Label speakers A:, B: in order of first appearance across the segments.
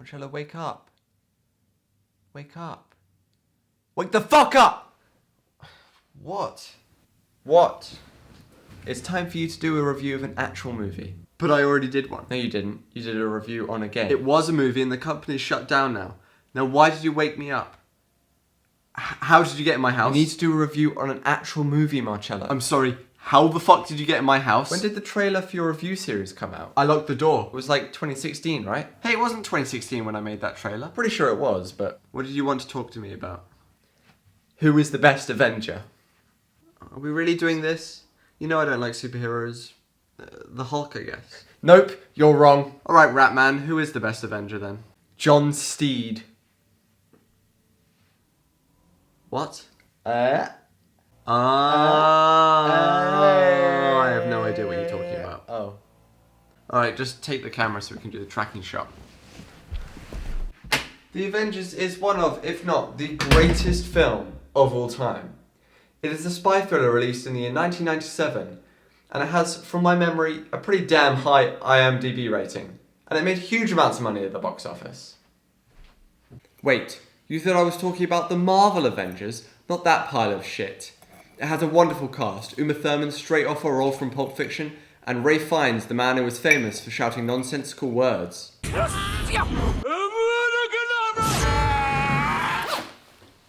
A: Marcello, wake up. Wake up. Wake the fuck up! What? What? It's time for you to do a review of an actual movie.
B: But I already did one.
A: No, you didn't. You did a review on a game.
B: It was a movie and the company's shut down now. Now, why did you wake me up? How did you get in my house?
A: You need to do a review on an actual movie, Marcello.
B: I'm sorry, how the fuck did you get in my house?
A: When did the trailer for your review series come out?
B: I locked the door.
A: It was like 2016, right?
B: Hey, it wasn't 2016 when I made that trailer.
A: Pretty sure it was, but...
B: What did you want to talk to me about?
A: Who is the best Avenger?
B: Are we really doing this? You know I don't like superheroes. The Hulk, I guess.
A: Nope, you're wrong.
B: Alright, Ratman, who is the best Avenger then?
A: John Steed.
B: What?
A: I
B: have no idea what you're talking about.
A: Oh.
B: Alright, just take the camera so we can do the tracking shot.
A: The Avengers is one of, if not the greatest film of all time. It is a spy thriller released in the year 1997, and it has, from my memory, a pretty damn high IMDb rating, and it made huge amounts of money at the box office. Wait, you thought I was talking about the Marvel Avengers, not that pile of shit. It has a wonderful cast, Uma Thurman straight off a role from Pulp Fiction, and Ray Fiennes, the man who was famous for shouting nonsensical words.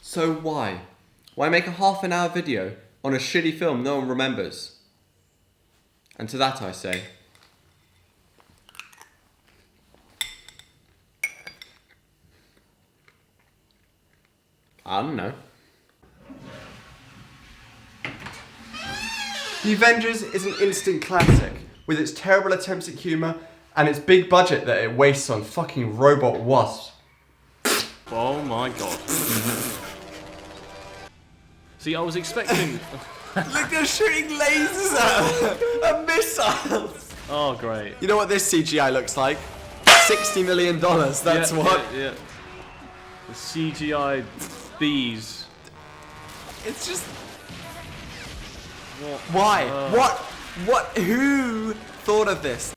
A: So why? Why make a half-an-hour video on a shitty film no one remembers? And to that I say... I don't know.
B: The Avengers is an instant classic, with its terrible attempts at humour and its big budget that it wastes on fucking robot wasps.
C: Oh my god. See, I was expecting...
B: Look, they're shooting lasers at her! And missiles!
C: Oh, great.
B: You know what this CGI looks like? $60 million, that's what.
C: Yeah. The CGI bees.
B: It's just...
C: What?
B: Why? What? Who thought of this?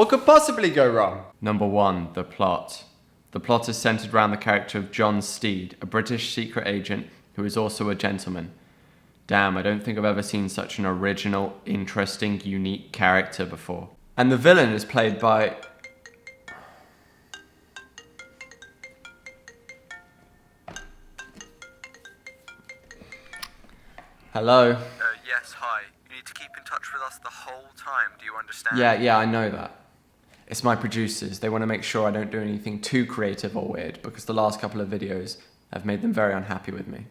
B: What could possibly go wrong?
A: Number 1, the plot. The plot is centered around the character of John Steed, a British secret agent who is also a gentleman. Damn, I don't think I've ever seen such an original, interesting, unique character before. And the villain is played by... Hello?
D: Yes, hi. You need to keep in touch with us the whole time, do you understand?
A: Yeah, I know that. It's my producers. They want to make sure I don't do anything too creative or weird, because the last couple of videos have made them very unhappy with me.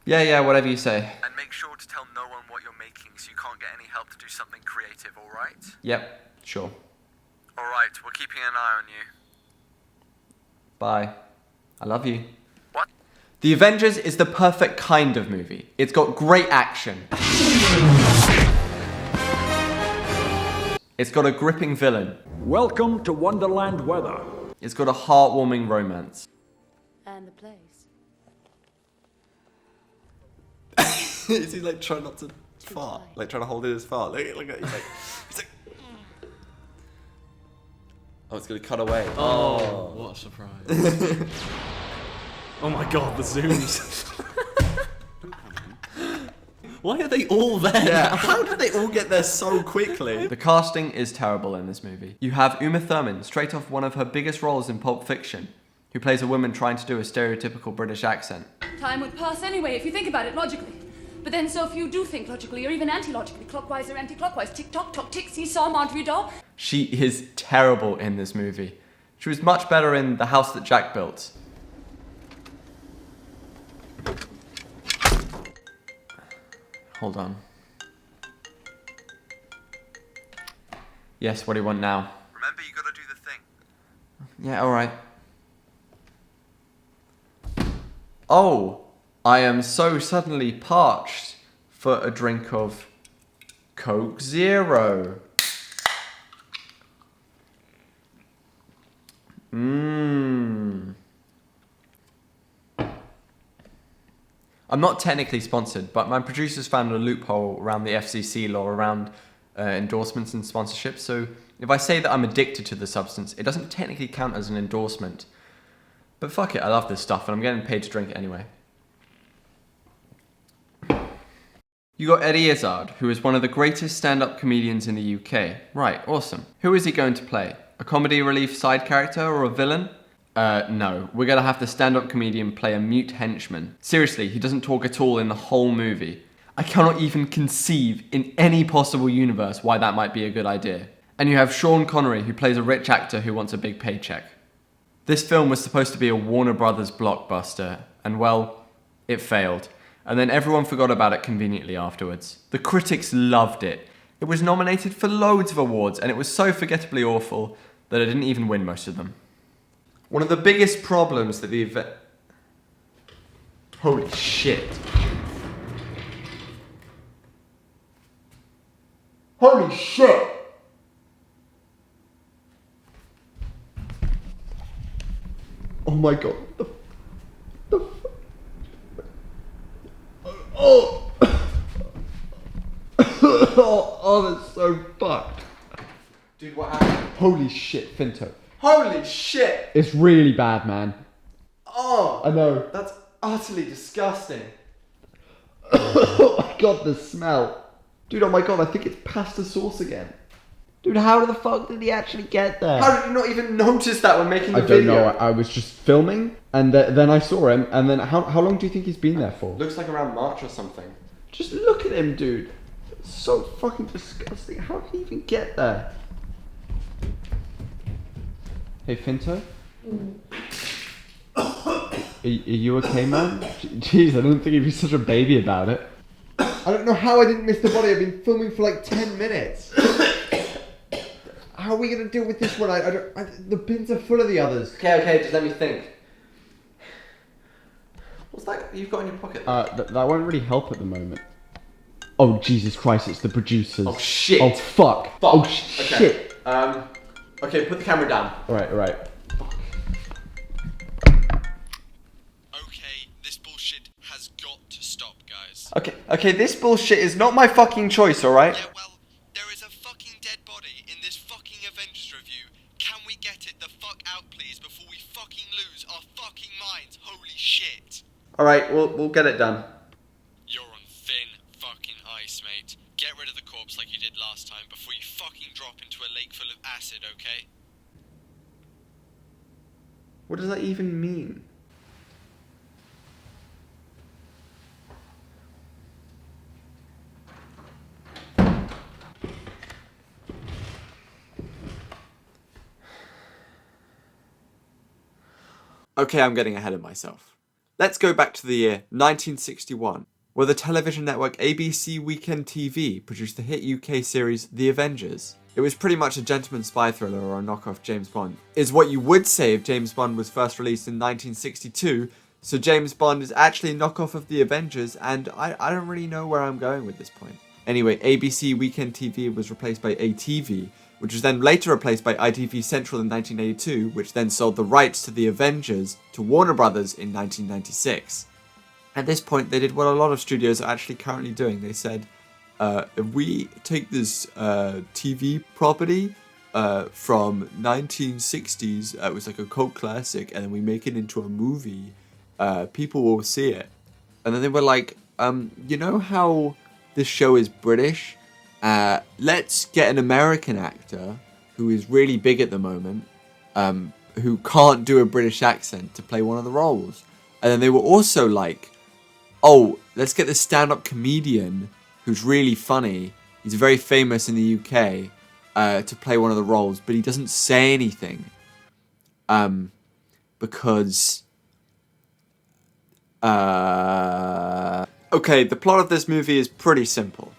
A: Yeah, whatever you say.
D: And make sure to tell no one what you're making so you can't get any help to do something creative, alright?
A: Yep, sure.
D: Alright, we're keeping an eye on you.
A: Bye. I love you.
D: What?
A: The Avengers is the perfect kind of movie. It's got great action. It's got a gripping villain.
E: Welcome to Wonderland weather.
A: It's got a heartwarming romance.
F: And the place.
B: Is he like trying not to fart? Like trying to hold in his fart? Look at he's like... Oh, it's gonna cut away.
C: Oh, what a surprise. Oh my god, the zooms. Why are they all there?
B: Yeah, how did they all get there so quickly?
A: The casting is terrible in this movie. You have Uma Thurman, straight off one of her biggest roles in Pulp Fiction, who plays a woman trying to do a stereotypical British accent.
F: Time would pass anyway if you think about it logically. But then so few do think logically or even anti-logically, clockwise or anti-clockwise, tick-tock, tock, tick, seesaw, Montreal.
A: She is terrible in this movie. She was much better in The House That Jack Built. Hold on. Yes, what do you want now?
D: Remember, you gotta do the thing.
A: Yeah, alright. Oh, I am so suddenly parched for a drink of Coke Zero. Mmm. I'm not technically sponsored, but my producers found a loophole around the FCC law around endorsements and sponsorships. So if I say that I'm addicted to the substance, it doesn't technically count as an endorsement. But fuck it, I love this stuff and I'm getting paid to drink it anyway. You got Eddie Izzard, who is one of the greatest stand-up comedians in the UK. Right, awesome. Who is he going to play? A comedy relief side character or a villain? No. We're gonna have the stand-up comedian play a mute henchman. Seriously, he doesn't talk at all in the whole movie. I cannot even conceive in any possible universe why that might be a good idea. And you have Sean Connery, who plays a rich actor who wants a big paycheck. This film was supposed to be a Warner Brothers blockbuster, and well, it failed. And then everyone forgot about it conveniently afterwards. The critics loved it. It was nominated for loads of awards, and it was so forgettably awful that it didn't even win most of them. One of the biggest problems that the event... Holy shit. Holy shit! Oh my god. Oh! Oh, that's so fucked. Dude, what happened?
B: Holy shit, Finto.
A: Holy shit!
B: It's really bad, man.
A: Oh!
B: I know.
A: That's utterly disgusting.
B: Oh my god, the smell. Dude, oh my god, I think it's pasta sauce again. Dude, how the fuck did he actually get there?
A: How did you not even notice that when making the
B: I
A: video?
B: don't know, I was just filming, and then I saw him, and then how long do you think he's been there for?
A: Looks like around March or something.
B: Just look at him, dude. It's so fucking disgusting. How did he even get there? Hey, Finto? Are you okay, man? Jeez, I don't think you'd be such a baby about it.
A: I don't know how I didn't miss the body. I've been filming for like 10 minutes. How are we going to deal with this one? The bins are full of the others. Okay, just let me think. What's that you've got in your pocket?
B: That won't really help at the moment. Oh, Jesus Christ, it's the producers.
A: Oh, shit.
B: Oh, fuck. Oh, shit.
A: Okay, put the camera down.
B: Alright.
D: Okay, this bullshit has got to stop, guys.
A: Okay, this bullshit is not my fucking choice, alright?
D: Yeah, well, there is a fucking dead body in this
A: we get it the fuck out, please, before we fucking lose our fucking minds? Holy shit. Alright, we'll get it done.
C: You're on thin fucking ice, mate. Get rid of the corpse like you did last time before you fucking drop into a lake full of acid, okay?
A: What does that even mean? Okay, I'm getting ahead of myself. Let's go back to the year 1961, where the television network ABC Weekend TV produced the hit UK series The Avengers. It was pretty much a gentleman spy thriller or a knockoff James Bond, is what you would say if James Bond was first released in 1962, so James Bond is actually a knockoff of The Avengers, and I don't really know where I'm going with this point. Anyway, ABC Weekend TV was replaced by ATV, which was then later replaced by ITV Central in 1982, which then sold the rights to The Avengers to Warner Brothers in 1996. At this point, they did what a lot of studios are actually currently doing. They said, if we take this TV property from 1960s, it was like a cult classic, and then we make it into a movie, people will see it. And then they were like, you know how this show is British? Let's get an American actor who is really big at the moment, who can't do a British accent to play one of the roles. And then they were also like, oh, let's get this stand-up comedian who's really funny. He's very famous in the UK to play one of the roles, but he doesn't say anything because... Okay, the plot of this movie is pretty simple.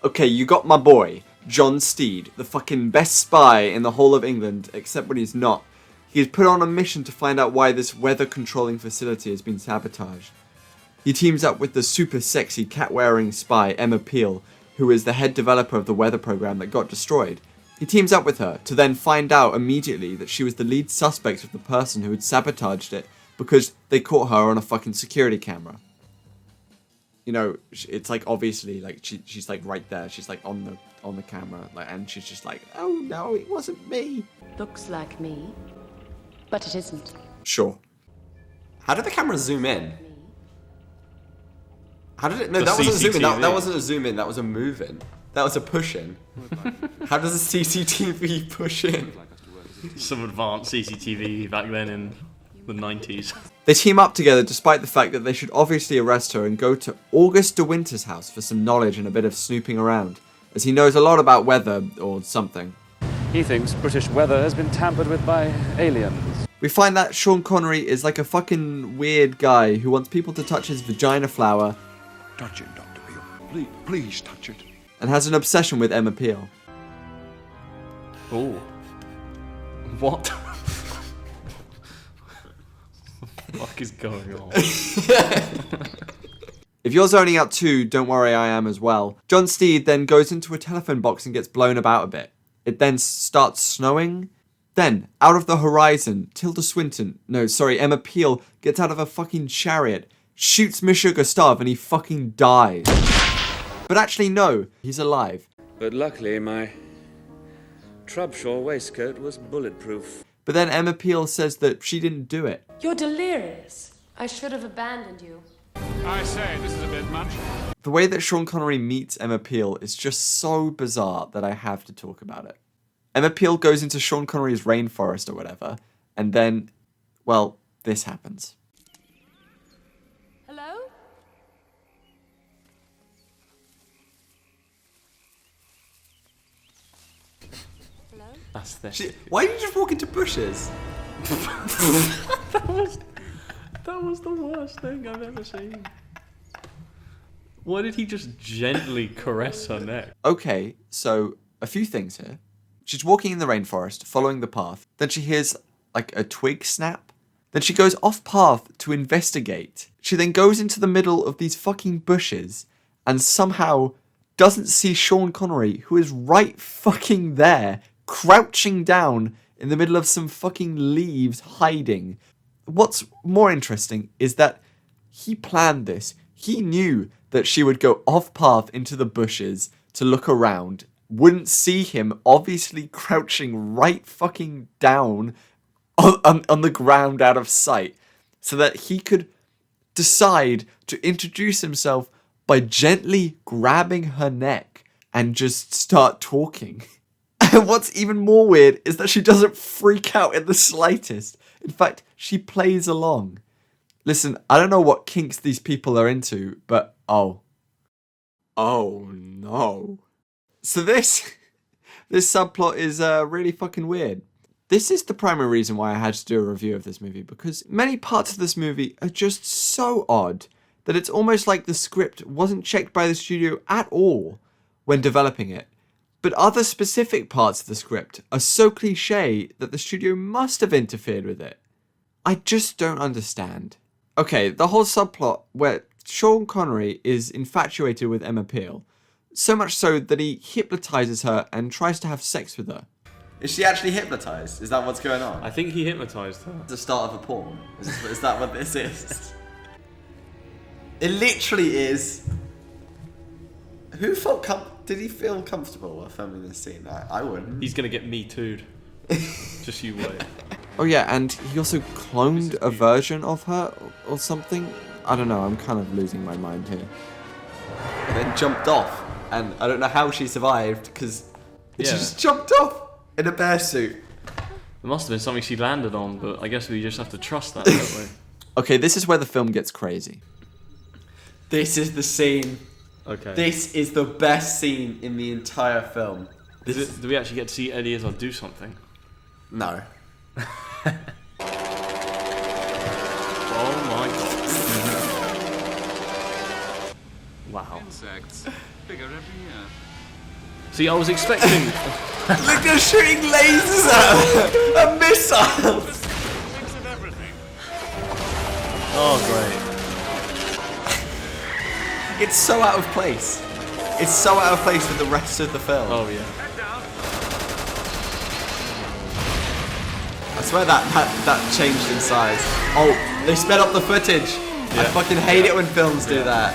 A: Okay, you got my boy, John Steed, the fucking best spy in the whole of England, except when he's not. He is put on a mission to find out why this weather-controlling facility has been sabotaged. He teams up with the super sexy cat-wearing spy, Emma Peel, who is the head developer of the weather program that got destroyed. He teams up with her to then find out immediately that she was the lead suspect of the person who had sabotaged it because they caught her on a fucking security camera. You know, it's like obviously like she's like right there. She's like on the camera, like, and she's just like, oh no, it wasn't me.
G: Looks like me, but it isn't.
A: Sure. How did the camera zoom in? How did it? No,
C: The
A: that wasn't a zoom in.
C: CCTV.
A: That wasn't a zoom in. That was a move in. That was a push in. How does a CCTV push in?
C: Some advanced CCTV back then in the 90s.
A: They team up together despite the fact that they should obviously arrest her and go to August de Wynter's house for some knowledge and a bit of snooping around, as he knows a lot about weather or something.
H: He thinks British weather has been tampered with by aliens.
A: We find that Sean Connery is like a fucking weird guy who wants people to touch his vagina flower
E: Touch it, Dr. Peel. Please touch it.
A: and has an obsession with Emma Peel.
C: Oh. What? What the fuck is going on?
A: If you're zoning out too, don't worry, I am as well. John Steed then goes into a telephone box and gets blown about a bit. It then starts snowing. Then, out of the horizon, Emma Peel gets out of a fucking chariot, shoots Monsieur Gustave, and he fucking dies. But actually, no, he's alive.
H: But luckily, my Trubshaw waistcoat was bulletproof.
A: But then Emma Peel says that she didn't do it.
G: You're delirious. I should have abandoned you.
E: I say, this is a bit much.
A: The way that Sean Connery meets Emma Peel is just so bizarre that I have to talk about it. Emma Peel goes into Sean Connery's rainforest or whatever, and then, well, this happens.
F: Hello? Hello?
C: That's the...
A: Why did you just walk into bushes?
C: That was the worst thing I've ever seen. Why did he just gently caress her neck?
A: Okay, so a few things here. She's walking in the rainforest, following the path. Then she hears, like, a twig snap. Then she goes off path to investigate. She then goes into the middle of these fucking bushes and somehow doesn't see Sean Connery, who is right fucking there, crouching down in the middle of some fucking leaves, hiding. What's more interesting is that he planned this. He knew that she would go off path into the bushes to look around, wouldn't see him obviously crouching right fucking down on the ground out of sight, so that he could decide to introduce himself by gently grabbing her neck and just start talking. And what's even more weird is that she doesn't freak out in the slightest. In fact, she plays along. Listen, I don't know what kinks these people are into, but oh no. So this subplot is really fucking weird. This is the primary reason why I had to do a review of this movie, because many parts of this movie are just so odd that it's almost like the script wasn't checked by the studio at all when developing it. But other specific parts of the script are so cliche that the studio must have interfered with it. I just don't understand. Okay, the whole subplot where Sean Connery is infatuated with Emma Peel, so much so that he hypnotizes her and tries to have sex with her. Is she actually hypnotized? Is that what's going on?
I: I think he hypnotized her.
A: The start of a porn? Is that what this is? It literally is. Did he feel comfortable while filming this scene? I wouldn't.
I: He's gonna get me too'd. Just you wait.
A: Oh yeah, and he also cloned a version of her or something. I don't know, I'm kind of losing my mind here. And then jumped off, and I don't know how she survived, because she just jumped off in a bear suit.
I: There must have been something she landed on, but I guess we just have to trust that, don't we?
A: Okay, this is where the film gets crazy. This is the scene.
I: Okay.
A: This is the best scene in the entire film.
I: Do we actually get to see Eddie Izzard do something?
A: No.
I: Oh my god. Wow.
E: Insects. Bigger every year.
I: See, I was expecting...
A: Look, they're shooting lasers at her! A missile!
I: Oh, great.
A: It's so out of place. It's so out of place with the rest of the film.
I: Oh, yeah.
A: I swear that changed in size. Oh, they sped up the footage. Yeah. I fucking hate it when films do that.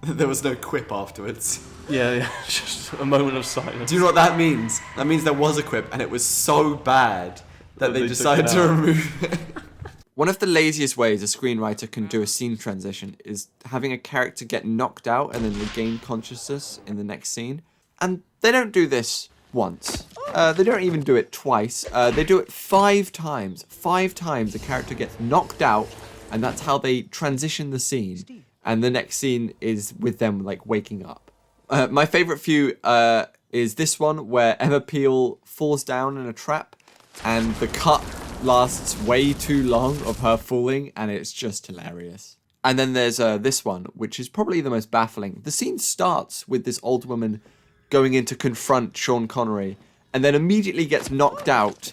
A: There was no quip afterwards.
I: Yeah, just a moment of silence.
A: Do you know what that means? That means there was a quip, and it was so bad that they decided to remove it. One of the laziest ways a screenwriter can do a scene transition is having a character get knocked out and then regain consciousness in the next scene. And they don't do this once. They don't even do it twice. They do it 5 times. 5 times the character gets knocked out, and that's how they transition the scene. And the next scene is with them like waking up. My favourite few is this one where Emma Peel falls down in a trap, and the cut lasts way too long of her falling, and it's just hilarious. And then there's this one, which is probably the most baffling. The scene starts with this old woman going in to confront Sean Connery, and then immediately gets knocked out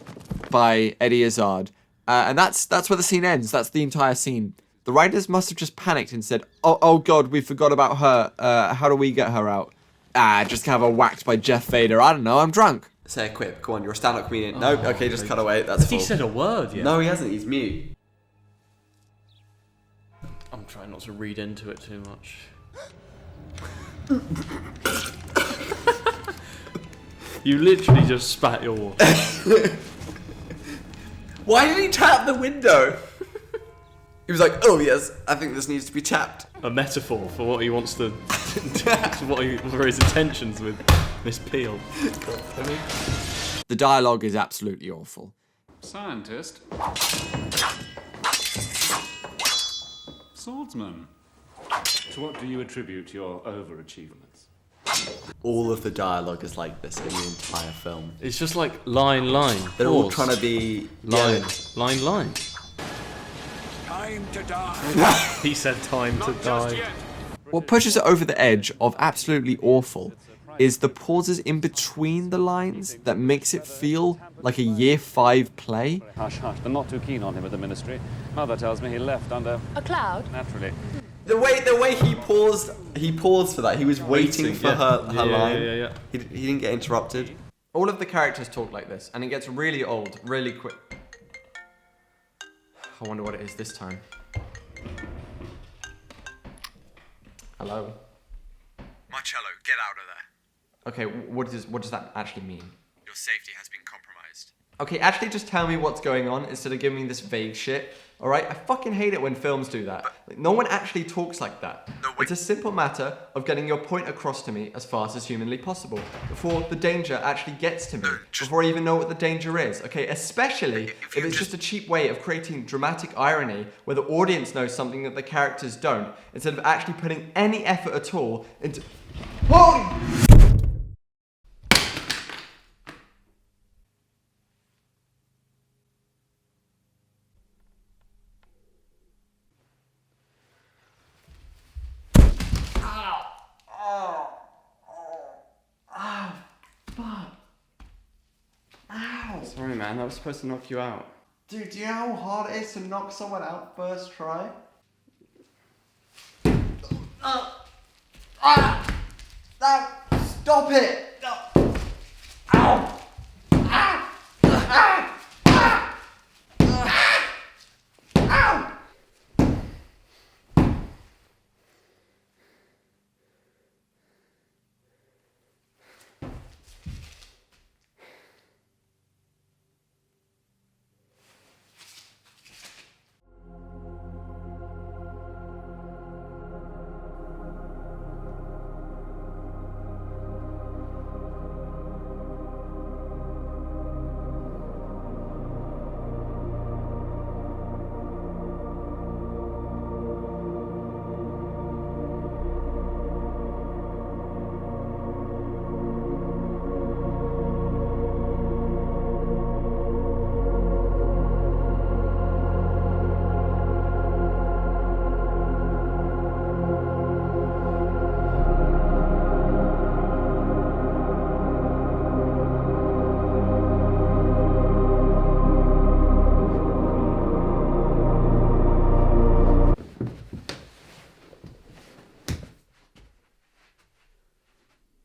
A: by Eddie Izzard. And that's where the scene ends. That's the entire scene. The writers must have just panicked and said, oh god, we forgot about her. How do we get her out? Just have her whacked by Jeff Vader. I don't know, I'm drunk. Say a quip. Go on, you're a stand-up comedian. No, okay, just cut away. That's full.
I: He said a word, yeah.
A: No, he hasn't. He's mute.
I: I'm trying not to read into it too much. You literally just spat your water.
A: Why did he tap the window? He was like, oh yes, I think this needs to be tapped.
I: A metaphor for what he wants to... for his intentions with Miss Peel.
A: The dialogue is absolutely awful.
E: Scientist. Swordsman. To what do you attribute your overachievements?
A: All of the dialogue is like this in the entire film.
I: It's just like line.
A: They're all trying to be...
I: Line.
E: Time to die.
I: He said time to die.
A: What pushes it over the edge of absolutely awful is the pauses in between the lines that makes it feel like a Year 5 play.
H: Hush, they're not too keen on him at the ministry. Mother tells me he left under...
G: A cloud?
H: Naturally.
A: The way he paused for that. He was waiting for her line.
I: Yeah.
A: He didn't get interrupted. All of the characters talk like this, and it gets really old, really quick. I wonder what it is this time. Hello?
D: Marcello, get out of there.
A: Okay, what does that actually mean?
D: Your safety has been compromised.
A: Okay, actually just tell me what's going on instead of giving me this vague shit. Alright? I fucking hate it when films do that. Like, no one actually talks like that.
D: No, wait.
A: It's a simple matter of getting your point across to me as fast as humanly possible before the danger actually gets to me. Before I even know what the danger is. Okay, especially if it's just a cheap way of creating dramatic irony where the audience knows something that the characters don't, instead of actually putting any effort at all into... Holy...
I: Sorry, man. That was supposed to knock you out.
A: Dude, do you know how hard it is to knock someone out first try? Stop it! Ow! Ow!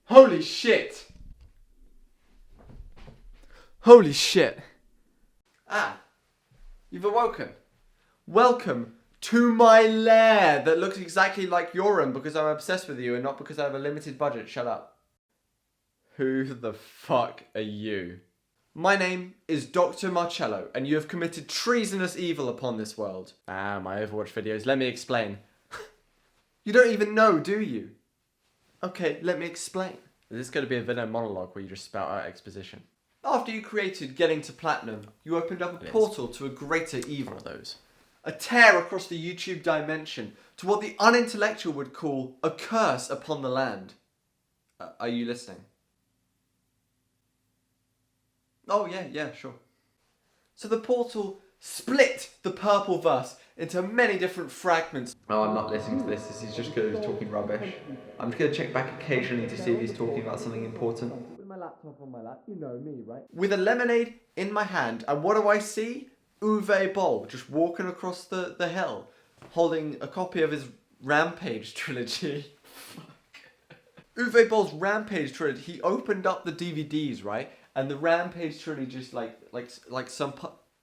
A: Holy shit! Holy shit! Ah, you've awoken. Welcome to my lair that looks exactly like your room because I'm obsessed with you and not because I have a limited budget. Shut up. Who the fuck are you? My name is Dr. Marcello, and you have committed treasonous evil upon this world. Ah, my Overwatch videos. Let me explain. You don't even know, do you? Okay, let me explain. Is this going to be a villain monologue where you just spout out exposition? After you created Getting to Platinum, you opened up a portal to a greater evil. Those. A tear across the YouTube dimension to what the unintellectual would call a curse upon the land. Are you listening? Oh yeah, sure. So the portal split the purple verse into many different fragments. Oh, I'm not listening to this. This is just because he's talking rubbish. I'm just going to check back occasionally to see if he's talking about something important. With my laptop on my lap, you know me, right? With a lemonade in my hand, and what do I see? Uwe Boll just walking across the hill, holding a copy of his Rampage trilogy. Uwe Boll's Rampage trilogy. He opened up the DVDs, right? And the Rampage trilogy just like some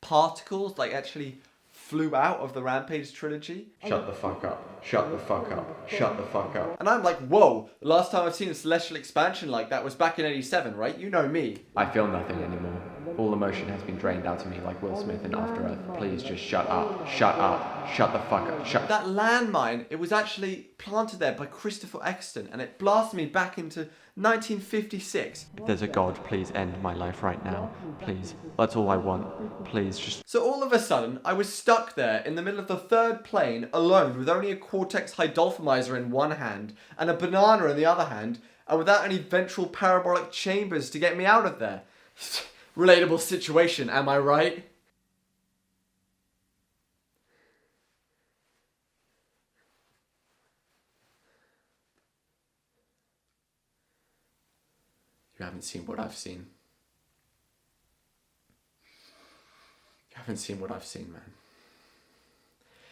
A: particles actually flew out of the Rampage trilogy. Shut the fuck up. Shut the fuck up. Shut the fuck up. And I'm like, whoa, the last time I've seen a celestial expansion like that was back in 87, right? You know me. I feel nothing anymore. All emotion has been drained out of me like Will Smith in After Earth. Please just shut up. Shut up. Shut the fuck up. Shut. That landmine, it was actually planted there by Christopher Eccleston, and it blasted me back into 1956. If there's a God, please end my life right now. Please. That's all I want. Please just... So all of a sudden, I was stuck there in the middle of the third plane, alone, with only a Cortex hydolphomizer in one hand, and a banana in the other hand, and without any ventral parabolic chambers to get me out of there. Relatable situation, am I right? You haven't seen what I've seen. You haven't seen what I've seen, man.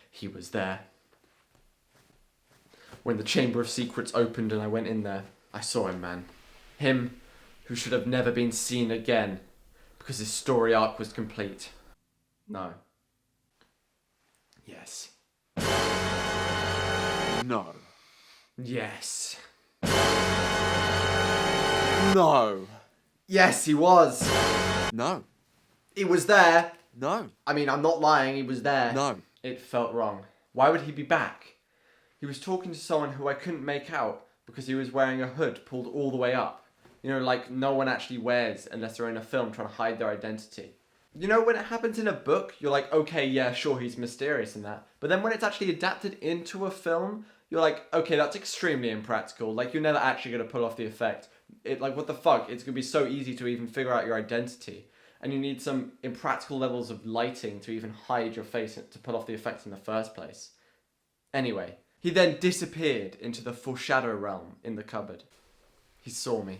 A: He was there. When the Chamber of Secrets opened and I went in there, I saw him, man. Him who should have never been seen again because his story arc was complete. No. Yes.
E: No.
A: Yes.
J: No.
A: Yes, he was.
J: No.
A: He was there.
J: No.
A: I mean, I'm not lying, he was there.
J: No.
A: It felt wrong. Why would he be back? He was talking to someone who I couldn't make out because he was wearing a hood pulled all the way up. You know, like no one actually wears unless they're in a film trying to hide their identity. You know, when it happens in a book, you're like, okay, yeah, sure, he's mysterious and that. But then when it's actually adapted into a film, you're like, okay, that's extremely impractical. Like, you're never actually going to pull off the effect. Like, what the fuck? It's going to be so easy to even figure out your identity. And you need some impractical levels of lighting to even hide your face to pull off the effect in the first place. Anyway, he then disappeared into the foreshadow realm in the cupboard. He saw me.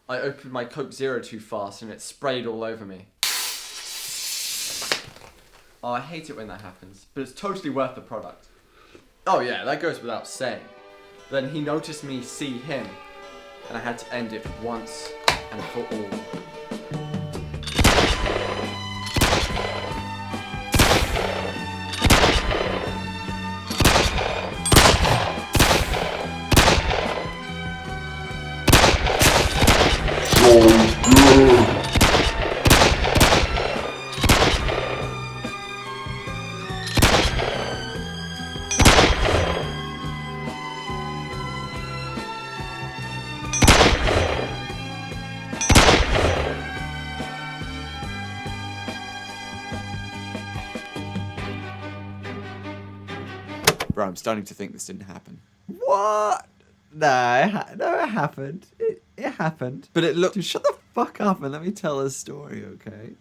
A: I opened my Coke Zero too fast and it sprayed all over me. Oh, I hate it when that happens, but it's totally worth the product. Oh yeah, that goes without saying. Then he noticed me see him, and I had to end it once and for all.
J: Bro, I'm starting to think this didn't happen.
B: What? No, it happened. It happened.
J: But it looked...
B: Dude, shut the fuck up and let me tell a story, okay?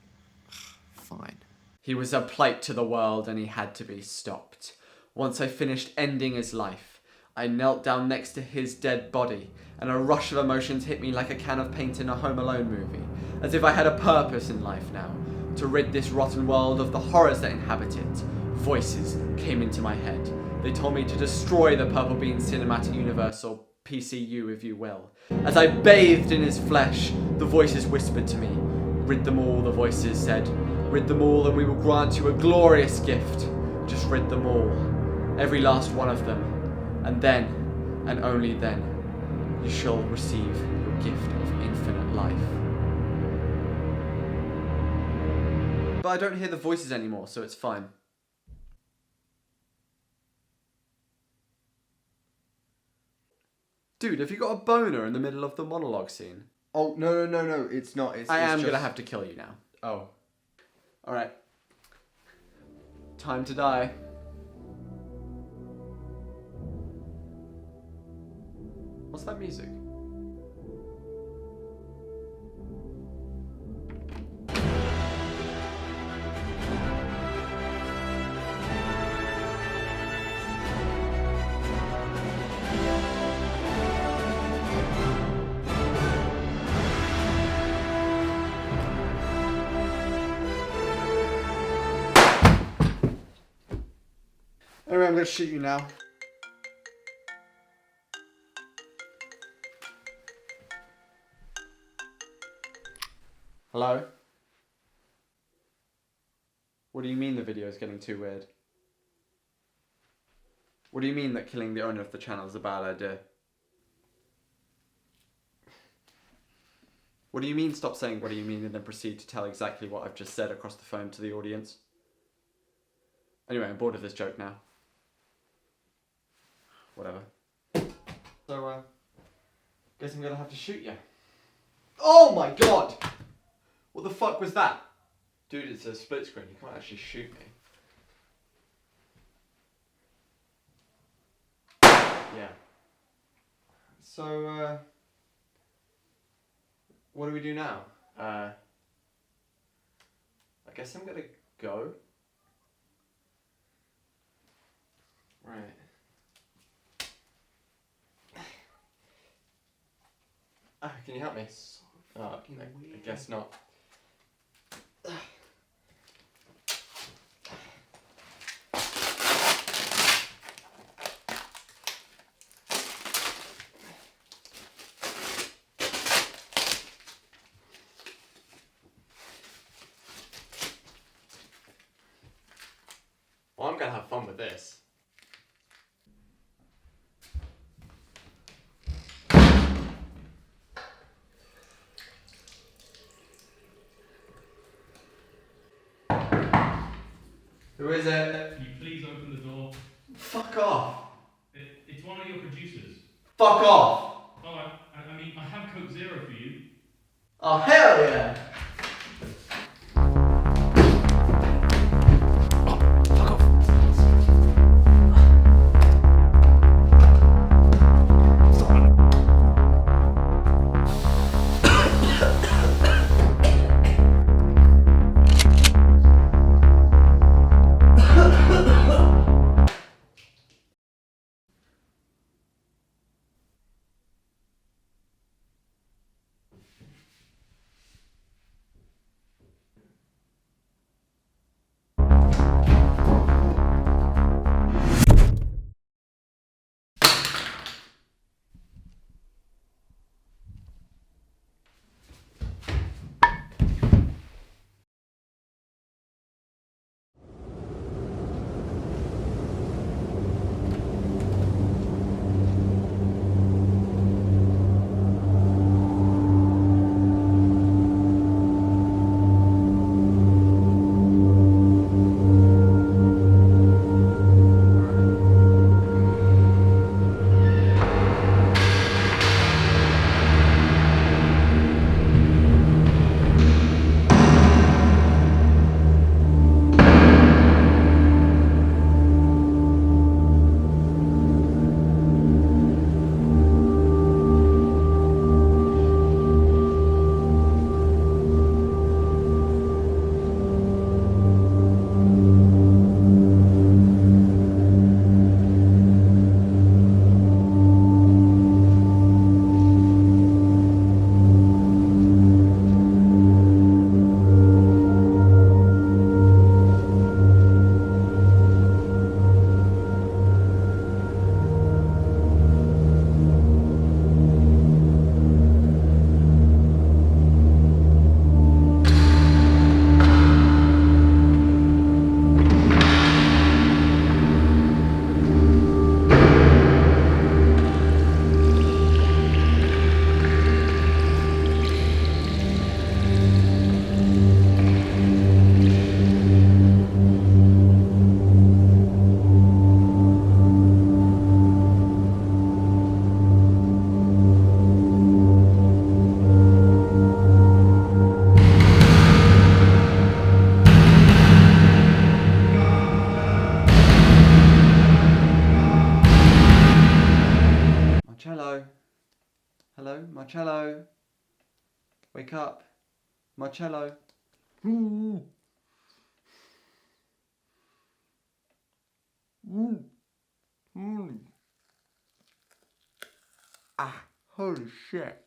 J: Fine.
A: He was a plight to the world and he had to be stopped. Once I finished ending his life, I knelt down next to his dead body and a rush of emotions hit me like a can of paint in a Home Alone movie, as if I had a purpose in life now, to rid this rotten world of the horrors that inhabit it. Voices came into my head. They told me to destroy the Purple Bean Cinematic Universe, or PCU if you will. As I bathed in his flesh, the voices whispered to me. Rid them all, the voices said. Rid them all and we will grant you a glorious gift. Just rid them all. Every last one of them. And then, and only then, you shall receive your gift of infinite life. But I don't hear the voices anymore, so it's fine. Dude, have you got a boner in the middle of the monologue scene?
B: Oh, no, it's not.
A: I am gonna have to kill you now. Oh. Alright. Time to die. What's that music?
B: Anyway, I'm gonna shoot you now.
A: Hello? What do you mean the video is getting too weird? What do you mean that killing the owner of the channel is a bad idea? What do you mean stop saying what do you mean and then proceed to tell exactly what I've just said across the phone to the audience? Anyway, I'm bored of this joke now. Whatever. So, guess I'm gonna have to shoot you. Oh my god! What the fuck was that? Dude, it's a split screen, you can't actually shoot me. Yeah. So, what do we do now? I guess I'm gonna go. Right. Can you help me? I guess not. Well, I'm gonna have fun with this. Who is it?
K: Can you please open the door?
A: Fuck off.
K: It's one of your producers.
A: Fuck off.
K: Oh, I mean, I have Coke Zero for you.
A: Oh, hell yeah. Marcello. Hello, Marcello. Wake up. Marcello. Ooh. Ooh. Ooh. Ah, holy shit.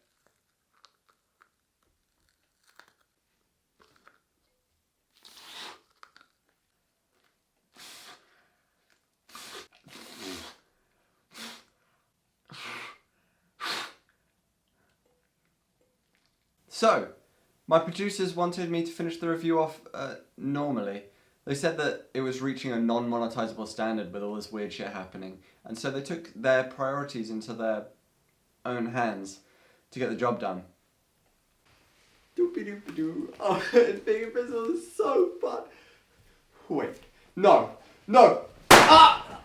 A: So, my producers wanted me to finish the review off normally. They said that it was reaching a non-monetizable standard with all this weird shit happening, and so they took their priorities into their own hands to get the job done. Doopy-doopy-doo. Oh, being invisible is so fun. Wait. No! No! Ah!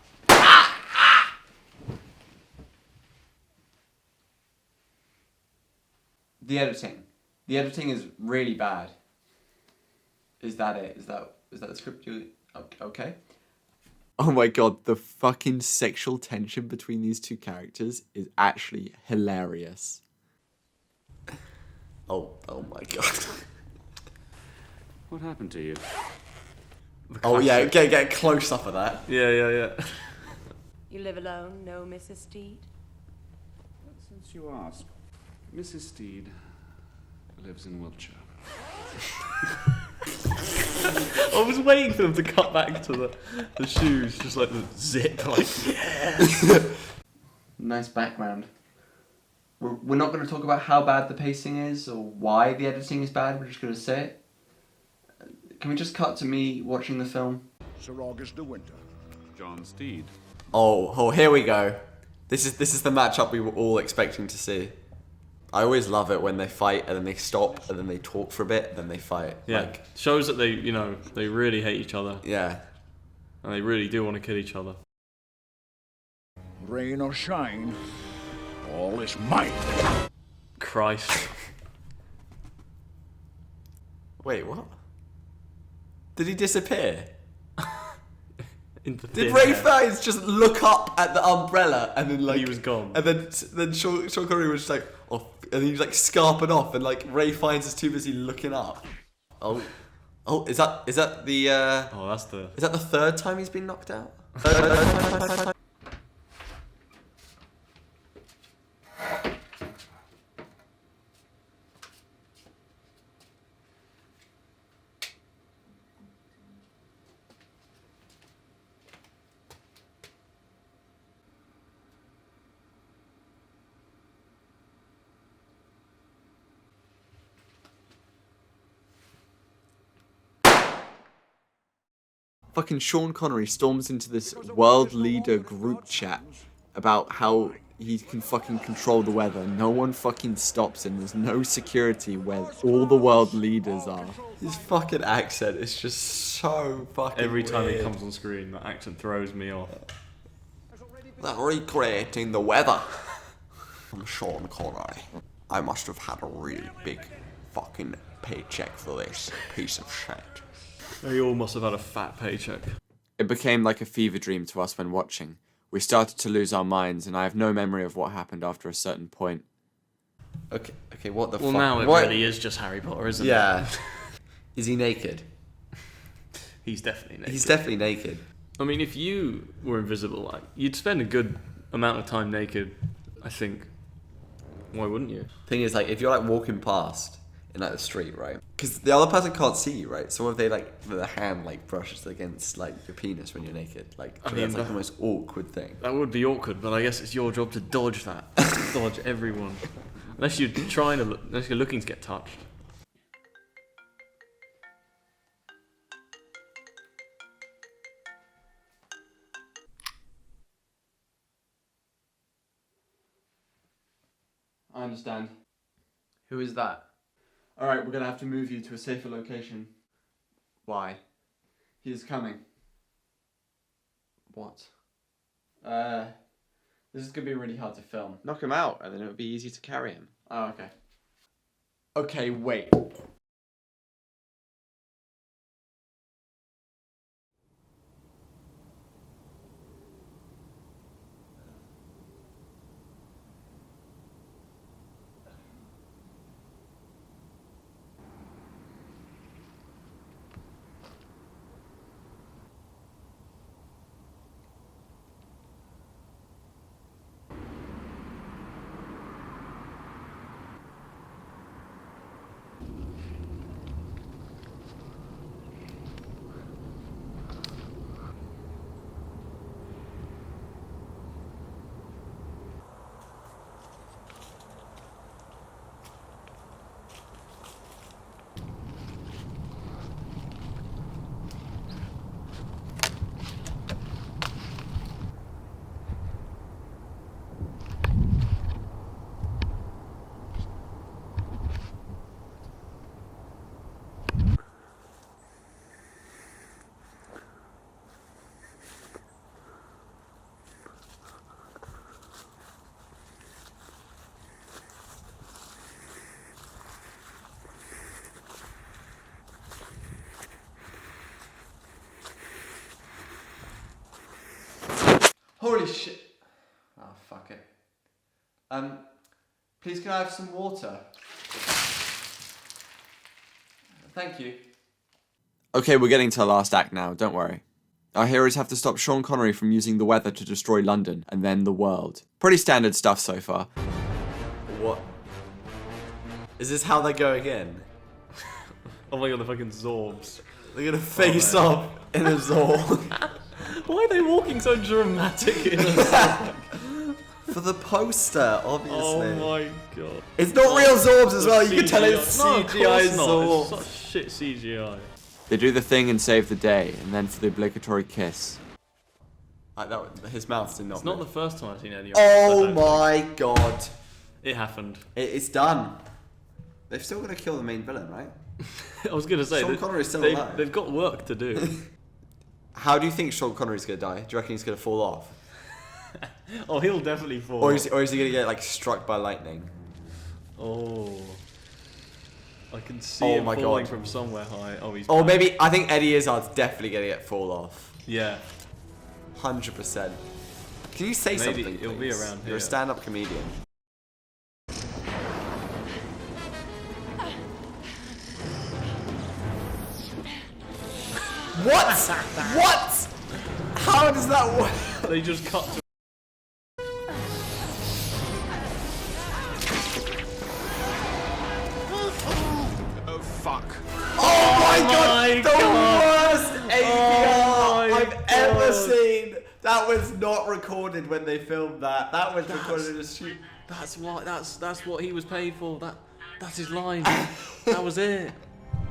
A: The editing. The editing is really bad. Is that it? Is that the script you... Okay.
J: Oh my god, the fucking sexual tension between these two characters is actually hilarious. Oh my god.
I: What happened to you?
J: Oh yeah, get a close up of that.
I: Yeah.
G: You live alone, no Mrs. Steed?
E: Since you ask, Mrs. Steed lives in Wiltshire.
I: I was waiting for them to cut back to the shoes, just like the zip, like, yeah.
A: Nice background. We're not going to talk about how bad the pacing is or why the editing is bad, we're just going to say it. Can we just cut to me watching the film?
E: Sir August de Wynter.
I: John Steed.
J: Oh, here we go. This is the matchup we were all expecting to see. I always love it when they fight and then they stop and then they talk for a bit and then they fight.
I: Yeah,
J: like,
I: shows that they really hate each other.
J: Yeah.
I: And they really do want to kill each other.
E: Rain or shine, all is mine.
I: Christ.
J: Wait, what? Did he disappear?
I: Into
J: Did
I: thin
J: Ray
I: air.
J: Fiennes just look up at the umbrella and then like
I: He was gone.
J: And then Sean Connery was just like, oh, and he was like scarping off, and like Ray Fiennes is too busy looking up. Oh, is that the?
I: Oh, that's the.
J: Is that the third time he's been knocked out? Fucking Sean Connery storms into this world leader group chat about how he can fucking control the weather. No one fucking stops him. There's no security where all the world leaders are. His fucking accent is just so fucking
I: Every time
J: weird.
I: he comes on screen, that accent throws me off.
J: They're recreating the weather. I'm Sean Connery. I must have had a really big fucking paycheck for this piece of shit.
I: They all must have had a fat paycheck.
J: It became like a fever dream to us when watching. We started to lose our minds, and I have no memory of what happened after a certain point. Okay, what the fuck?
I: Well, now it really is just Harry Potter, isn't it?
J: Yeah. Is he naked?
I: He's definitely naked.
J: He's definitely naked.
I: I mean, if you were invisible, like, you'd spend a good amount of time naked, I think. Why wouldn't you?
J: Thing is, like, if you're like walking past in like the street, right? Because the other person can't see you, right? So if they like the hand like brushes against like your penis when you're naked, like
I: I mean,
J: that's like the most awkward thing.
I: That would be awkward, but I guess it's your job to dodge that. Dodge everyone. Unless you're trying to unless you're looking to get touched.
A: I understand. Who is that? Alright, we're gonna have to move you to a safer location.
J: Why?
A: He is coming.
J: What?
A: This is gonna be really hard to film.
J: Knock him out, and then it would be easy to carry him.
A: Oh, okay. Okay, wait. Holy shit. Oh, fuck it. Please can I have some water? Thank you.
J: Okay, we're getting to the last act now, don't worry. Our heroes have to stop Sean Connery from using the weather to destroy London, and then the world. Pretty standard stuff so far. What? Is this how they go again?
I: Oh my god, the fucking Zorbs.
J: They're gonna face off in a Zorb.
I: Why are they walking so dramatic in a Zorb?
J: For the poster, obviously.
I: Oh my god.
J: It's not real Zorbs as well, you can tell it's
I: No, of
J: CGI
I: course not.
J: Zorbs.
I: It's such shit CGI.
J: They do the thing and save the day, and then for the obligatory kiss. His mouth did not.
I: It's not the first time I've seen any of
J: Oh my god.
I: It happened.
J: It's done. They've still got to kill the main villain, right?
I: I was going to say,
J: Sean Connery's still alive.
I: they've got work to do.
A: How do you think Sean Connery's gonna die? Do you reckon he's gonna fall off?
I: Oh, he'll definitely fall.
A: Or is he gonna get like struck by lightning?
I: Oh. I can see
A: Oh
I: him
A: my
I: falling
A: God.
I: from somewhere high. Oh, he's.
A: Or
I: back.
A: maybe I think Eddie Izzard's definitely gonna fall off.
I: Yeah.
A: 100%. Can you say
I: Maybe
A: something?
I: it'll be
A: please?
I: around
A: You're
I: here.
A: a stand-up comedian. What? What? How does that work?
I: They just cut to.
E: Oh, fuck.
A: Oh my god!
I: my
A: The
I: God.
A: worst ADR
I: Oh my
A: I've ever
I: God.
A: seen. That was not recorded when they filmed that. That was recorded in a shoot.
I: That's what he was paid for. That's his line. That was it.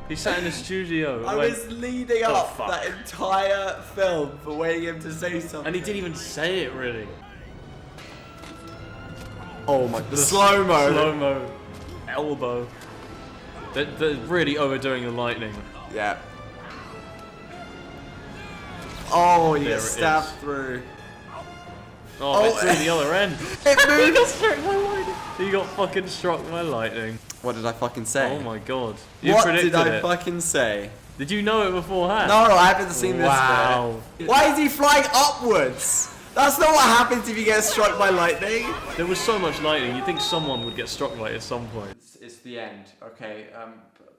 I: He sat in the studio. And
A: I
I: went,
A: was leading
I: "Oh,
A: up
I: fuck."
A: that entire film for waiting him to say something.
I: and he didn't even say it really.
A: Oh my! The slow-mo.
I: Slow-mo. Elbow. They're really overdoing the lightning.
A: Yeah. Oh, he
I: There
A: gets
I: it
A: stabbed
I: is.
A: through.
I: Oh, it through the other end.
A: It
I: He
A: moved.
I: got struck by lightning. He got fucking struck by lightning.
A: What did I fucking say?
I: Oh my god. You
A: What
I: predicted
A: did I
I: it.
A: fucking say?
I: Did you know it beforehand?
A: No, I haven't seen
I: Wow.
A: this bit. Why is he flying upwards? That's not what happens if you get struck by lightning.
I: There was so much lightning, you'd think someone would get struck by it at some point.
A: It's the end. Okay,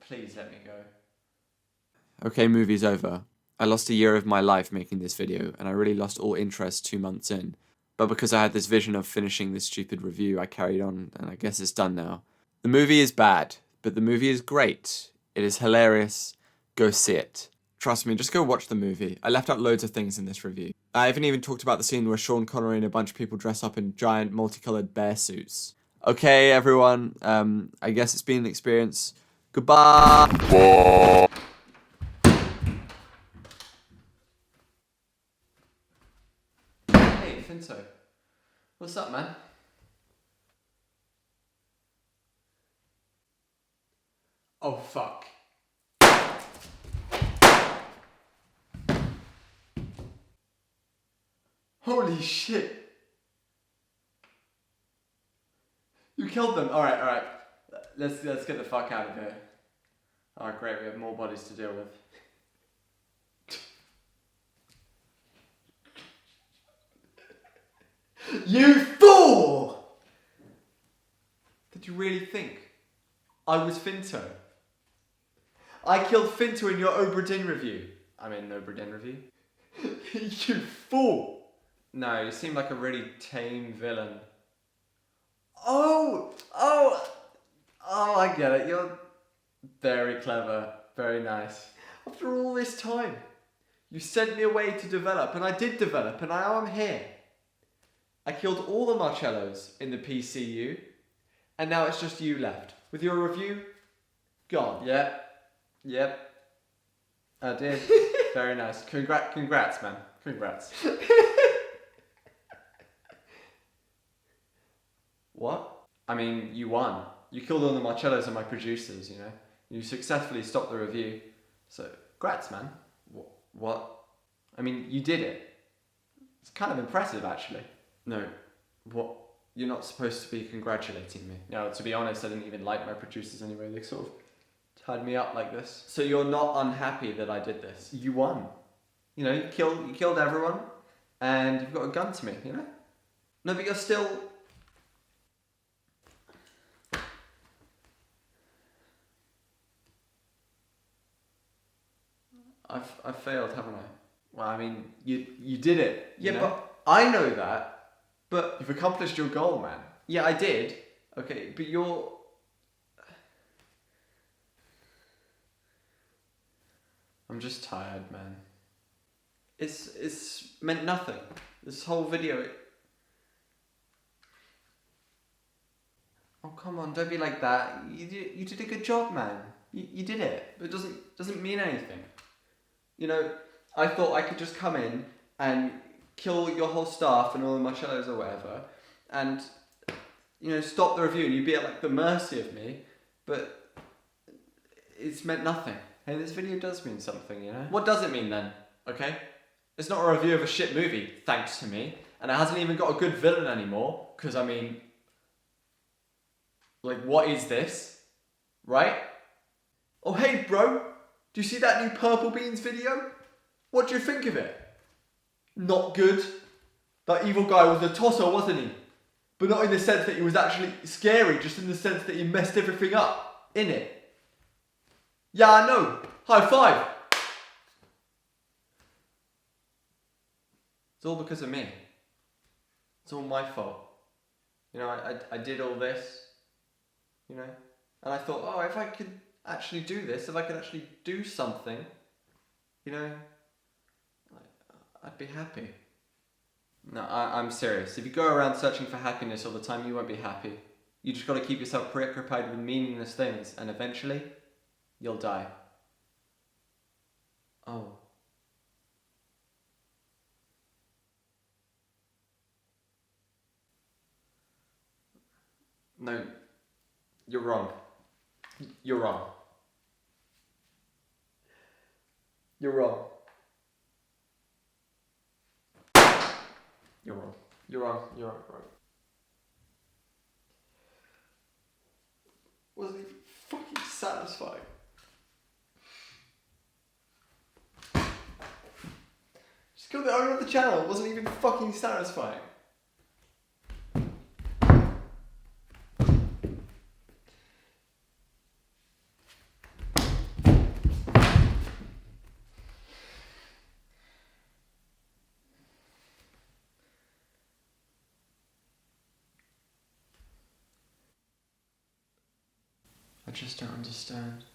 A: please let me go. Okay, movie's over. I lost a year of my life making this video, and I really lost all interest 2 months in. But because I had this vision of finishing this stupid review, I carried on, and I guess it's done now. The movie is bad, but the movie is great. It is hilarious. Go see it. Trust me, just go watch the movie. I left out loads of things in this review. I haven't even talked about the scene where Sean Connery and a bunch of people dress up in giant multicolored bear suits. Okay, everyone, I guess it's been an experience. Goodbye! Hey, Finto. What's up, man? Oh, fuck. Holy shit. You killed them. Alright. Let's get the fuck out of here. Alright, great, we have more bodies to deal with. You fool! Did you really think I was Finto? I killed Finto in your Obra Dinn review. I mean, Obra Dinn review. You fool! No, you seem like a really tame villain. Oh, I get it. You're very clever, very nice. After all this time, you sent me away to develop, and I did develop, and now I'm here. I killed all the Marcellos in the PCU, and now it's just you left. With your review, gone. Yep. I did. Very nice. Congrats, man. Congrats. What? I mean, you won. You killed all the Marcellos and my producers, you know? You successfully stopped the review. So, congrats, man. What? I mean, you did it. It's kind of impressive, actually. No. What? You're not supposed to be congratulating me. No, to be honest, I didn't even like my producers anyway. They sort of tied me up like this. So you're not unhappy that I did this? You won. You know, you killed everyone, and you've got a gun to me, you know? No, but you're still... I've failed, haven't I? Well, I mean, you did it. Yeah, you know? But I know that. But you've accomplished your goal, man. Yeah, I did. Okay, but you're... I'm just tired, man. It's meant nothing. This whole video... Oh, come on, don't be like that. You did a good job, man. You did it. But it doesn't mean anything. You know, I thought I could just come in and kill your whole staff and all the Marcellos or whatever, and, you know, stop the review and you'd be at, like, the mercy of me, but it's meant nothing. Hey, this video does mean something, you know? What does it mean then? Okay? It's not a review of a shit movie, thanks to me. And it hasn't even got a good villain anymore. Because, I mean... Like, what is this? Right? Oh, hey, bro. Do you see that new Purple Beans video? What do you think of it? Not good. That evil guy was a tosser, wasn't he? But not in the sense that he was actually scary, just in the sense that he messed everything up. Innit? Yeah, I know. High five. It's all because of me. It's all my fault. You know, I did all this. You know? And I thought, oh, if I could actually do this, if I could actually do something, you know, I'd be happy. No, I'm serious. If you go around searching for happiness all the time, you won't be happy. You just gotta keep yourself preoccupied with meaningless things, and eventually, you'll die. Oh. No, you're wrong. You're wrong. You're wrong. You're wrong. You're wrong. You're wrong. Wasn't even fucking satisfying. Just got the owner of the channel. It wasn't even fucking satisfying. I just don't understand.